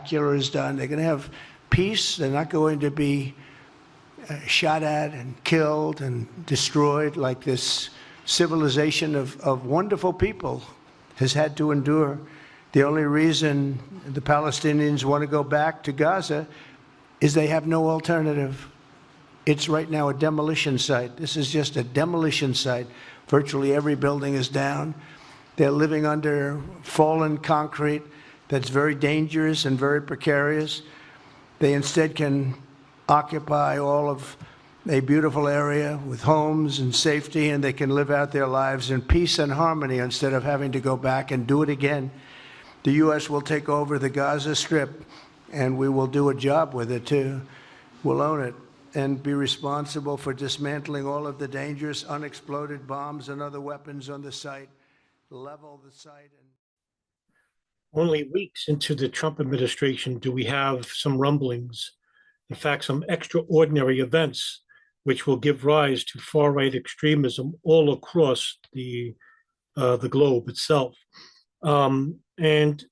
is done. They're going to have peace. They're not going to be shot at and killed and destroyed like this civilization of wonderful people has had to endure. The only reason the Palestinians want to go back to Gaza is they have no alternative. It's right now a demolition site. This is just a demolition site. Virtually every building is down. They're living under fallen concrete that's very dangerous and very precarious. They instead can occupy all of a beautiful area with homes and safety, and they can live out their lives in peace and harmony instead of having to go back and do it again. The U.S. will take over the Gaza Strip, and we will do a job with it, too. We'll own it and be responsible for dismantling all of the dangerous unexploded bombs and other weapons on the site, level the site. Only weeks into the Trump administration do we have some rumblings, in fact, some extraordinary events which will give rise to far-right extremism all across the globe itself. And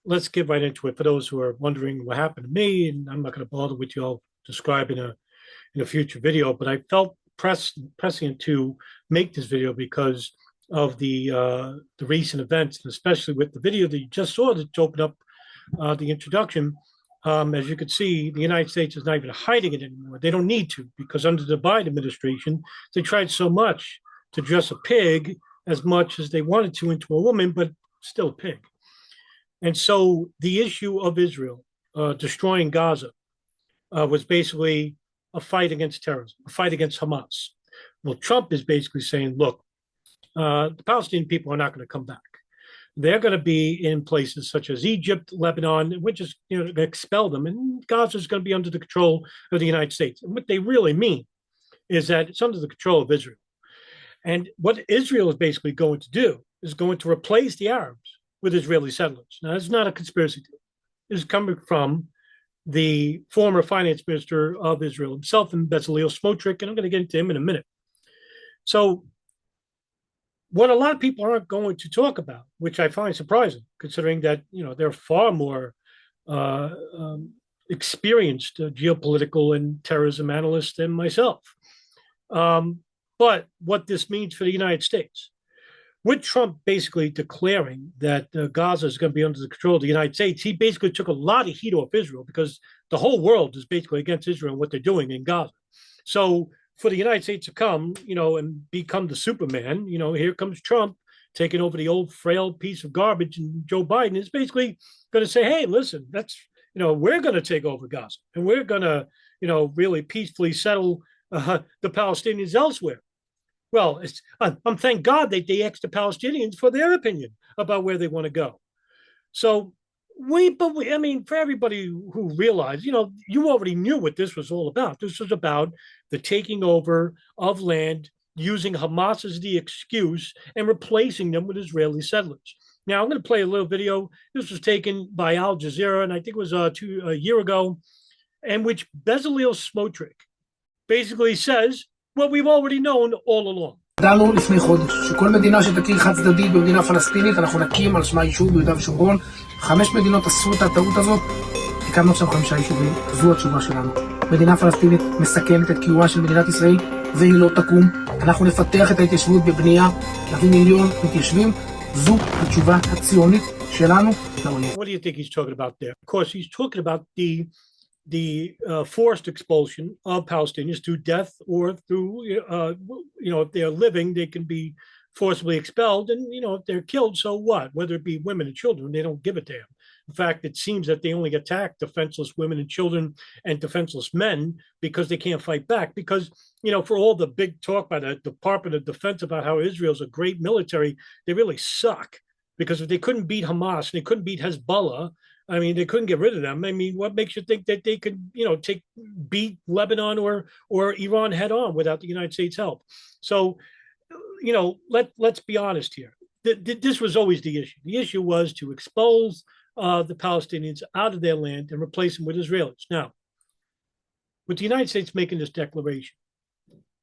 let's get right into it. For those who are wondering what happened to me, and I'm not going to bother with you, I'll describe in a future video, but I felt pressing to make this video because of the recent events, and especially with the video that you just saw that opened up the introduction. As you can see, the United States is not even hiding it anymore. They don't need to, because under the Biden administration, they tried so much to dress a pig as much as they wanted to into a woman, but still a pig. And so the issue of Israel destroying Gaza was basically a fight against terrorism, a fight against Hamas. Well, Trump is basically saying, look, the Palestinian people are not going to come back. They're going to be in places such as Egypt, Lebanon, which is, expel them, and Gaza is going to be under the control of the United States. And what they really mean is that it's under the control of Israel. And what Israel is basically going to do is going to replace the Arabs with Israeli settlers. Now, it's not a conspiracy theory. It's coming from the former finance minister of Israel himself, and Bezalel Smotrich, and I'm going to get into him in a minute. So what a lot of people aren't going to talk about, which I find surprising, considering that they're far more experienced geopolitical and terrorism analysts than myself. But what this means for the United States, with Trump basically declaring that Gaza is going to be under the control of the United States, he basically took a lot of heat off Israel, because the whole world is basically against Israel and what they're doing in Gaza. So for the United States to come, and become the Superman, here comes Trump taking over the old frail piece of garbage, and Joe Biden is basically going to say, hey, listen, that's, we're going to take over Gaza, and we're going to, really peacefully settle the Palestinians elsewhere. Well, I'm thank God that they asked the Palestinians for their opinion about where they want to go. So I mean, for everybody who realized, you already knew what this was all about. This was about the taking over of land, using Hamas as the excuse and replacing them with Israeli settlers. Now, I'm going to play a little video. This was taken by Al Jazeera, and I think it was a year ago, in which Bezalel Smotrich basically says what we've already known all along. ידענו לפני חודש שכל מדינה שתכיר חד צדדית במדינה פלסטינית אנחנו נקים על שמה יישוב ביהודה ושומרון. 5 מדינות עשו את הטעות הזאת, הקמנו עכשיו 5 יישובים. זו התשובה שלנו. מדינה פלסטינית מסכנת את קיומה של מדינת ישראל והיא לא תקום. אנחנו נפתח את ההתיישבות בבנייה, נביא 1,000,000 מתיישבים. זו התשובה הציונית שלנו לאויב. What do you think he's talking about there? Of course, he's talking about the forced expulsion of Palestinians through death, or through, if they're living, they can be forcibly expelled. And, if they're killed, so what? Whether it be women and children, they don't give a damn. In fact, it seems that they only attack defenseless women and children and defenseless men because they can't fight back. Because, for all the big talk by the Department of Defense about how Israel's a great military, they really suck. Because if they couldn't beat Hamas, they couldn't beat Hezbollah, I mean, they couldn't get rid of them. I mean, what makes you think that they could, beat Lebanon or Iran head on without the United States' help? So, let's be honest here. This was always the issue. The issue was to expose the Palestinians out of their land and replace them with Israelis. Now, with the United States making this declaration,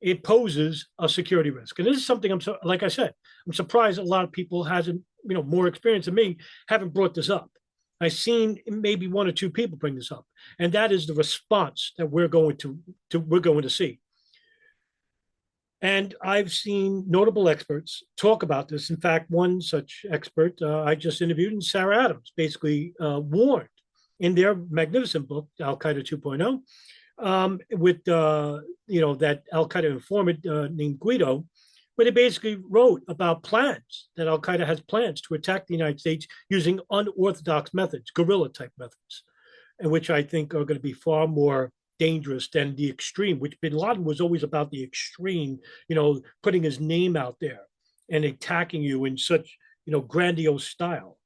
it poses a security risk. And this is something like I said, I'm surprised a lot of people hasn't, more experience than me, haven't brought this up. I've seen maybe one or two people bring this up, and that is the response that we're going to see. And I've seen notable experts talk about this. In fact, one such expert I just interviewed, and Sarah Adams, basically warned in their magnificent book, Al Qaeda 2.0, with that Al Qaeda informant named Guido, where they basically wrote about plans that Al Qaeda has plans to attack the United States using unorthodox methods, guerrilla type methods, and which I think are going to be far more dangerous than the extreme, which bin Laden was always about the extreme, putting his name out there and attacking you in such, grandiose style.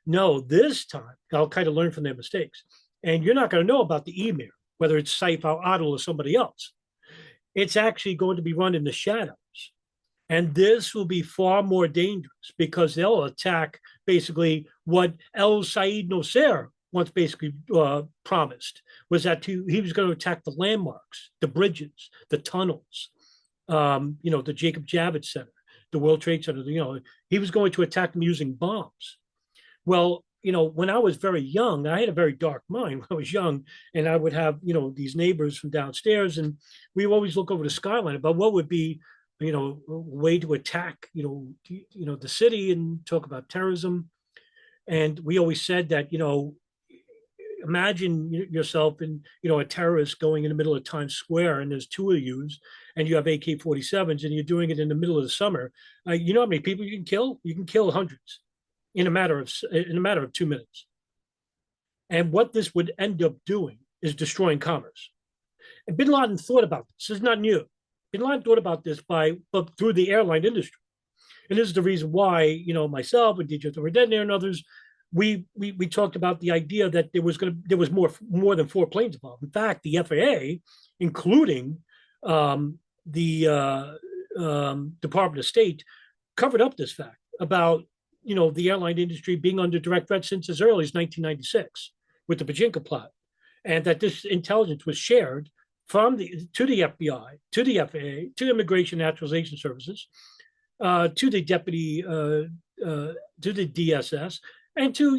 No, this time, Al Qaeda learned from their mistakes. And you're not going to know about the email, whether it's Saif al-Adil or somebody else. It's actually going to be run in the shadows. And this will be far more dangerous because they'll attack basically what El Said Nosser once basically promised, was that he was going to attack the landmarks, the bridges, the tunnels, the Jacob Javits Center, the World Trade Center. He was going to attack them using bombs. Well, when I was very young, I had a very dark mind when I was young, and I would have, these neighbors from downstairs, and we would always look over the skyline about what would be, a way to attack, the city and talk about terrorism. And we always said that, imagine yourself and a terrorist going in the middle of Times Square, and there's two of you, and you have AK-47s, and you're doing it in the middle of the summer. You know how many people you can kill? You can kill hundreds in a matter of 2 minutes. And what this would end up doing is destroying commerce. And Bin Laden thought about this. This is not new. Bin Laden thought about this through the airline industry, and this is the reason why myself and DJ Thorendner and others. We talked about the idea that there was more than 4 planes involved. In fact, the FAA, including the Department of State, covered up this fact about the airline industry being under direct threat since as early as 1996 with the Pachinko plot, and that this intelligence was shared to the FBI, to the FAA, to Immigration Naturalization Services, to the deputy, to the DSS. And to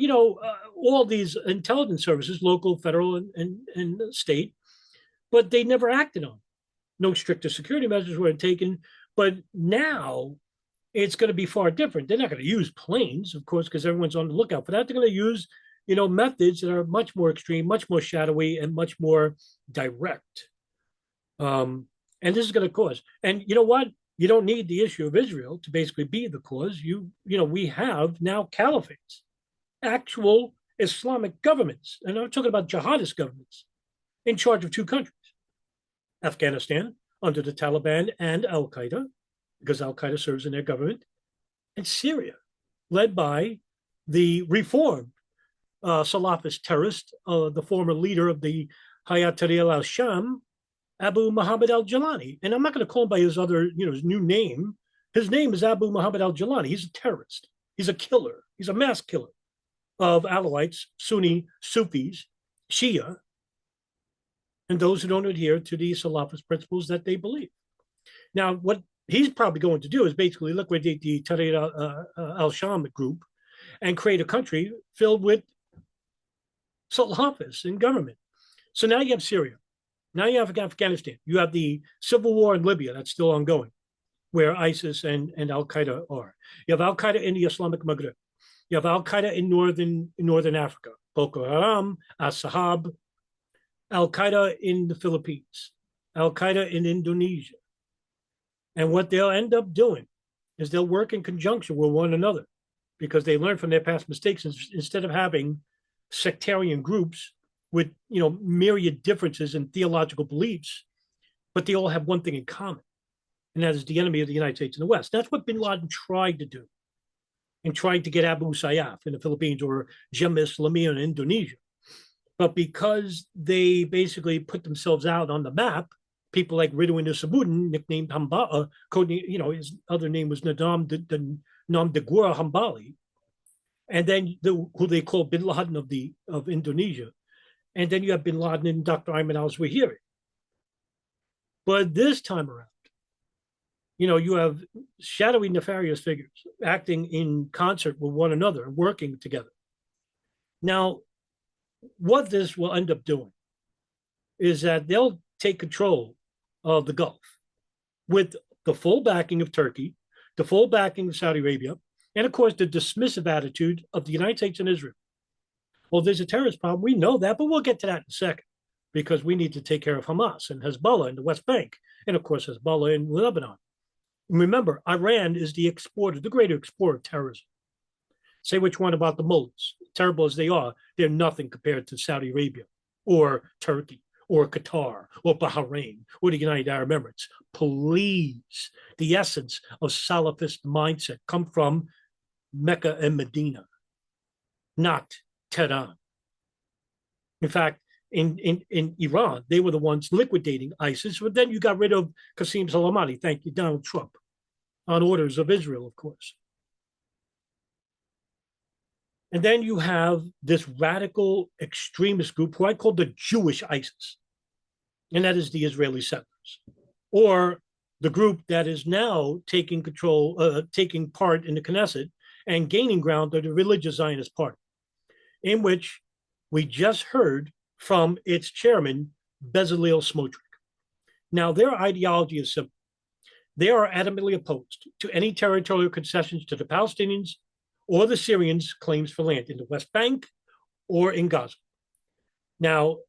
all these intelligence services, local, federal, and state, but they never acted on it. No stricter security measures were taken. But now it's going to be far different. They're not going to use planes, of course, because everyone's on the lookout for that. They're going to use methods that are much more extreme, much more shadowy, and much more direct. And this is going to cause. And you know what? You don't need the issue of Israel to basically be the cause. We have now caliphates, actual Islamic governments, and I'm talking about jihadist governments, in charge of 2 countries. Afghanistan, under the Taliban and Al Qaeda, because Al Qaeda serves in their government, and Syria, led by the reformed Salafist terrorist, the former leader of the Hayat Tahrir al-Sham, Abu Muhammad al-Jalani. And I'm not going to call him by his other, his new name. His name is Abu Muhammad al-Jalani. He's a terrorist. He's a killer. He's a mass killer of Alawites, Sunni, Sufis, Shia, and those who don't adhere to the Salafist principles that they believe. Now, what he's probably going to do is basically liquidate the Tahrir al-Sham group and create a country filled with Salafists in government. So now you have Syria. Now you have Afghanistan. You have the civil war in Libya that's still ongoing, where ISIS and Al-Qaeda are. You have Al-Qaeda in the Islamic Maghreb. You have Al-Qaeda in northern Africa, Boko Haram, As-Sahab, Al-Qaeda in the Philippines, Al-Qaeda in Indonesia. And what they'll end up doing is they'll work in conjunction with one another because they learn from their past mistakes instead of having sectarian groups with myriad differences in theological beliefs, but they all have one thing in common, and that is the enemy of the United States and the West. That's what bin Laden tried to do in trying to get Abu Sayyaf in the Philippines or Jemaah Islamiyah in Indonesia. But because they basically put themselves out on the map, people like Ridwan Nusamuddin, nicknamed Hamba, his other name was Nadam Degura Hambali, and then who they call bin Laden of Indonesia. And then you have bin Laden and Dr. Ayman al-Zawahiri. But this time around, you have shadowy, nefarious figures acting in concert with one another, working together. Now, what this will end up doing is that they'll take control of the Gulf with the full backing of Turkey, the full backing of Saudi Arabia, and of course, the dismissive attitude of the United States and Israel. Well, there's a terrorist problem. We know that, but we'll get to that in a second because we need to take care of Hamas and Hezbollah in the West Bank, and of course, Hezbollah in Lebanon. Remember, Iran is the exporter, the greater exporter of terrorism. Say which one about the mullahs. Terrible as they are, they're nothing compared to Saudi Arabia or Turkey or Qatar or Bahrain or the United Arab Emirates. Please, the essence of Salafist mindset come from Mecca and Medina, not Tehran. In fact, in Iran, they were the ones liquidating ISIS, but then you got rid of Qasem Soleimani, thank you, Donald Trump, on orders of Israel, of course. And then you have this radical extremist group who I call the Jewish ISIS, and that is the Israeli settlers, or the group that is now taking part in the Knesset and gaining ground of the religious Zionist Party, in which we just heard from its chairman, Bezalel Smotrich. Now, their ideology is simple. They are adamantly opposed to any territorial concessions to the Palestinians or the Syrians' claims for land in the West Bank or in Gaza. Now,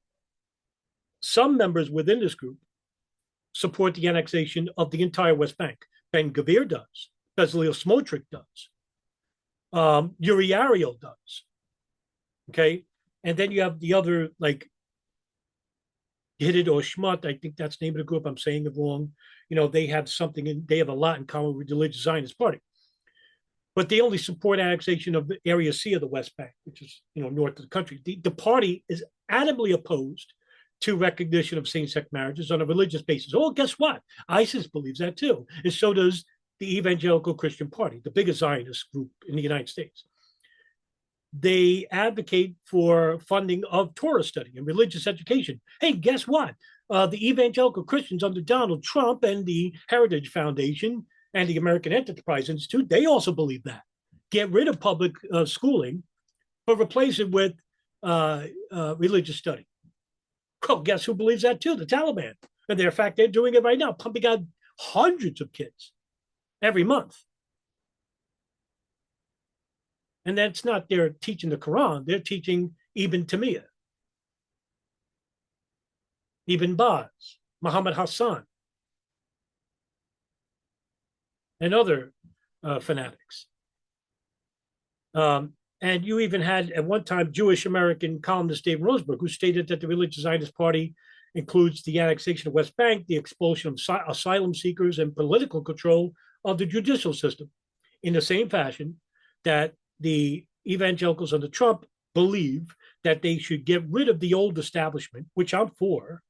some members within this group support the annexation of the entire West Bank. Ben Gvir does. Bezalel Smotrich does. Uri Ariel does. Okay? And then you have the other, like, Hidid or Shmut, I think that's the name of the group, I'm saying it wrong. You know, they have they have a lot in common with the religious Zionist Party. But they only support annexation of the Area C of the West Bank, which is, north of the country. The party is adamantly opposed to recognition of same-sex marriages on a religious basis. Oh, guess what? ISIS believes that too. And so does the Evangelical Christian Party, the biggest Zionist group in the United States. They advocate for funding of Torah study and religious education. Hey, guess what? The evangelical Christians under Donald Trump and the Heritage Foundation and the American Enterprise Institute, they also believe that. Get rid of public schooling, but replace it with religious study. Well, guess who believes that too? The Taliban. And in fact, they're doing it right now, pumping out hundreds of kids every month. And that's not they're teaching the Quran, they're teaching Ibn Taymiyyah, Ibn Baz, Muhammad Hassan, and other fanatics. And you even had, at one time, Jewish-American columnist Dave Roseberg, who stated that the Religious Zionist Party includes the annexation of West Bank, the expulsion of asylum seekers, and political control of the judicial system, in the same fashion that the evangelicals under Trump believe that they should get rid of the old establishment, which I'm for,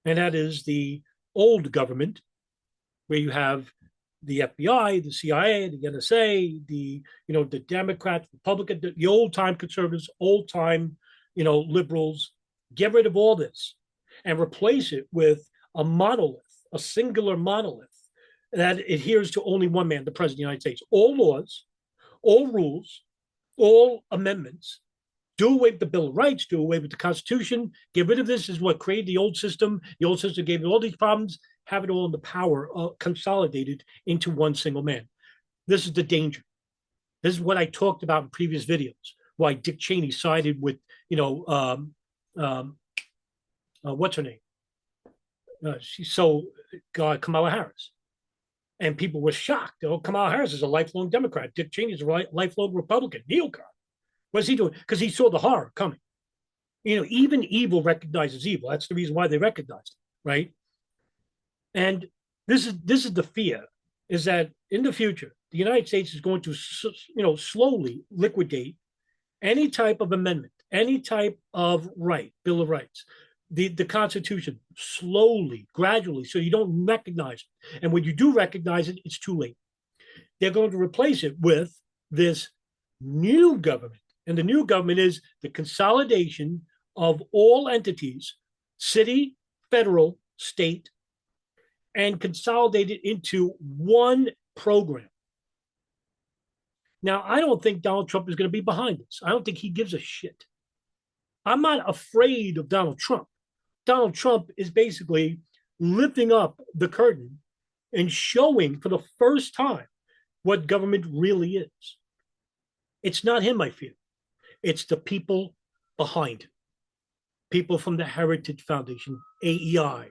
and that is the old government, where you have the FBI, the CIA, the NSA, the Democrats, Republicans, the old-time conservatives, old-time liberals. Get rid of all this and replace it with a monolith, a singular monolith that adheres to only one man, the President of the United States. All laws, all rules, all amendments, do away with the Bill of Rights, do away with the Constitution, get rid of this is what created the old system. The old system gave you all these problems, have it all in the power consolidated into one single man. This is the danger. This is what I talked about in previous videos, why Dick Cheney sided with, what's her name? Kamala Harris. And people were shocked. Oh, Kamala Harris is a lifelong Democrat. Dick Cheney is a lifelong Republican, neocon. What's he doing? Because he saw the horror coming. Even evil recognizes evil. That's the reason why they recognized it, right? And this is the fear, is that in the future, the United States is going to, slowly liquidate any type of amendment, any type of right, Bill of Rights, the Constitution, slowly, gradually, so you don't recognize it. And when you do recognize it, it's too late. They're going to replace it with this new government. And the new government is the consolidation of all entities, city, federal, state, and consolidate it into one program. Now, I don't think Donald Trump is going to be behind this. I don't think he gives a shit. I'm not afraid of Donald Trump. Donald Trump is basically lifting up the curtain and showing for the first time what government really is. It's not him, I fear. It's the people behind him. People from the Heritage Foundation, AEI,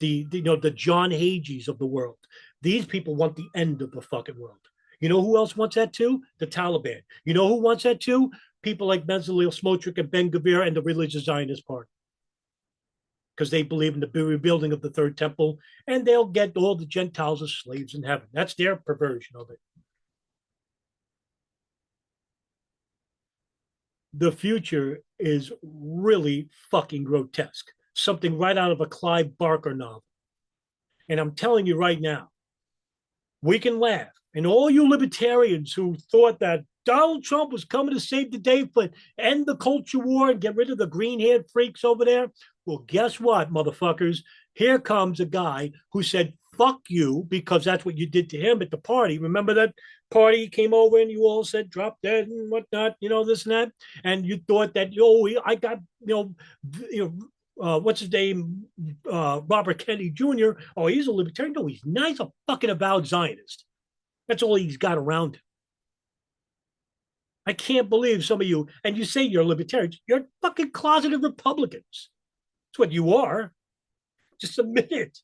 the John Hagees of the world. These people want the end of the fucking world. You know who else wants that too? The Taliban. You know who wants that too? People like Bezalel Smotrich and Ben Gvir and the Religious Zionist Party. Because they believe in the rebuilding of the third temple, and they'll get all the Gentiles as slaves in heaven. That's their perversion of it. The future is really fucking grotesque. Something right out of a Clive Barker novel. And I'm telling you right now, we can laugh. And all you libertarians who thought that Donald Trump was coming to save the day for end the culture war and get rid of the green-haired freaks over there, well, guess what, motherfuckers? Here comes a guy who said, fuck you, because that's what you did to him at the party. Remember that party came over and you all said, drop dead and whatnot, this and that? And you thought that, I got, what's his name? Robert Kennedy Jr. Oh, he's a libertarian. No, he's not. He's a fucking avowed Zionist. That's all he's got around him. I can't believe some of you, and you say you're libertarians, you're fucking closeted Republicans. That's what you are. Just admit it.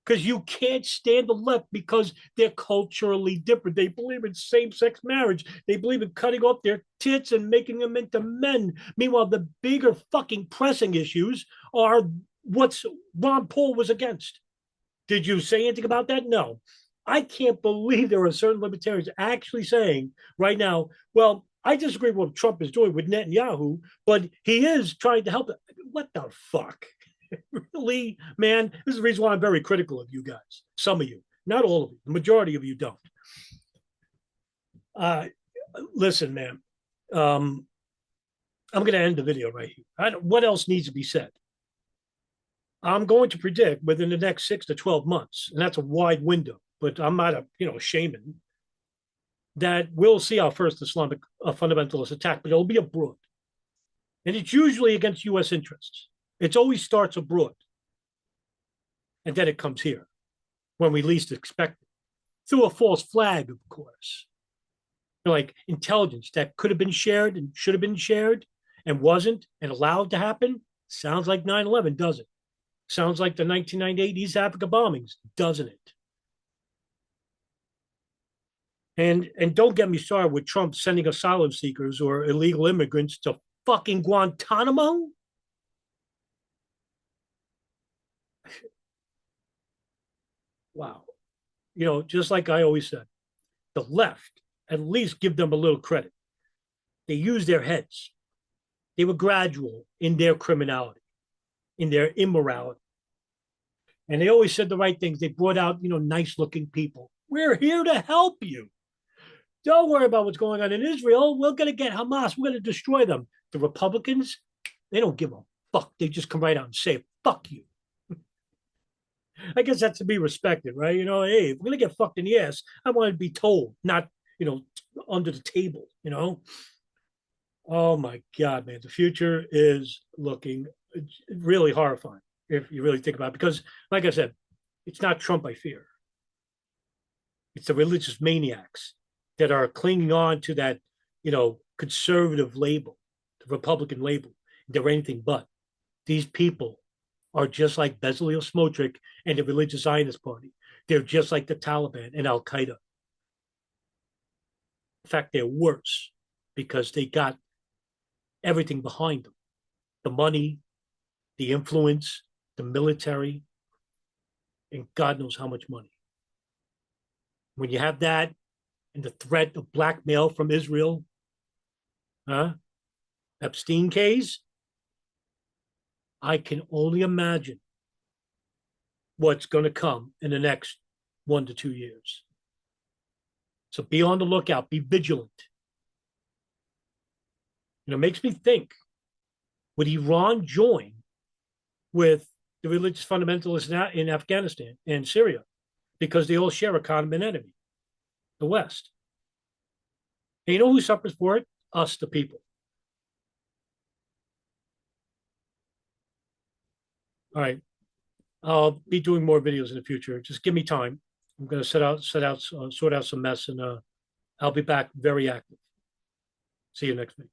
Because you can't stand the left because they're culturally different. They believe in same-sex marriage. They believe in cutting off their tits and making them into men. Meanwhile, the bigger fucking pressing issues are what Ron Paul was against. Did you say anything about that? No. I can't believe there are certain libertarians actually saying right now, well, I disagree with what Trump is doing with Netanyahu, but he is trying to help. What the fuck? Really, man? This is the reason why I'm very critical of you guys. Some of you, not all of you. The majority of you don't. Listen, man. I'm going to end the video right here. What else needs to be said? I'm going to predict within the next 6 to 12 months, and that's a wide window, but I'm not a shaman, that we'll see our first Islamic fundamentalist attack, but it'll be abroad. And it's usually against U.S. interests. It always starts abroad. And then it comes here when we least expect it. Through a false flag, of course. Like intelligence that could have been shared and should have been shared and wasn't and allowed to happen. Sounds like 9/11, doesn't it? Sounds like the 1998 East Africa bombings, doesn't it? And don't get me started with Trump sending asylum seekers or illegal immigrants to fucking Guantanamo. Wow. Just like I always said, the left, at least give them a little credit. They used their heads. They were gradual in their criminality, in their immorality. And they always said the right things. They brought out, nice looking people. We're here to help you. Don't worry about what's going on in Israel. We're going to get Hamas. We're going to destroy them. The Republicans, they don't give a fuck. They just come right out and say, fuck you. I guess that's to be respected, right? Hey, if we're going to get fucked in the ass, I want to be told, not, under the table, Oh, my God, man. The future is looking really horrifying if you really think about it. Because, like I said, it's not Trump I fear. It's the religious maniacs that are clinging on to that, conservative label, the Republican label. They're anything but. These people are just like Bezalel Smotrich and the Religious Zionist Party. They're just like the Taliban and Al Qaeda. In fact, they're worse because they got everything behind them. The money, the influence, the military, and God knows how much money. When you have that and the threat of blackmail from Israel, Epstein case, I can only imagine what's going to come in the next 1 to 2 years. So be on the lookout, be vigilant. It makes me think, would Iran join with the religious fundamentalists in Afghanistan and Syria? Because they all share a common enemy, the West. And you know who suffers for it? Us, the people. All right. I'll be doing more videos in the future. Just give me time. I'm going to sort out some mess, and I'll be back very active. See you next week.